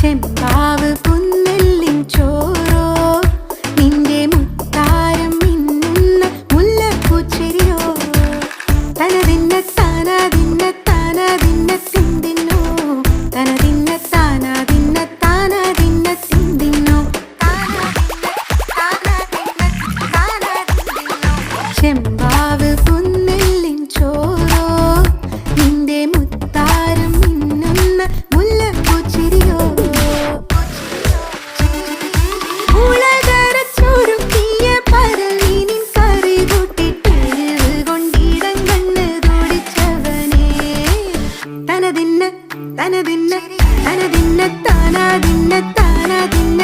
ചെമ്പാവ് പുന്നെല്ലിൻ ചോറോ നിന്റെ മുത്താരം മിന്നുന്ന മുല്ലപ്പൂച്ചെരിയോ തനതിന്ന താനാതിന്ന താനാതിന്ന തിന്തിന്നോ തനതിന്ന താനാതിന്ന താനാതിന്ന തിന്തിന്നോ ചെമ്പാവ് പുന്നെല്ലിൻ ചോറോ നിന്റെ മുത്താരം മിന്നുന്ന മുല്ലപ്പൂച്ചെരിയോ ഉളകരച്ചൊരുക്കിയ പരലിനിൻ കറി കൂട്ടിട്ടെരിവ് കൊണ്ടിടം കണ്ണ് തുടിച്ചവനേ തനതിന്ന തനതിന്ന തനതിന്ന താനാതിന്ന താനാതിന്ന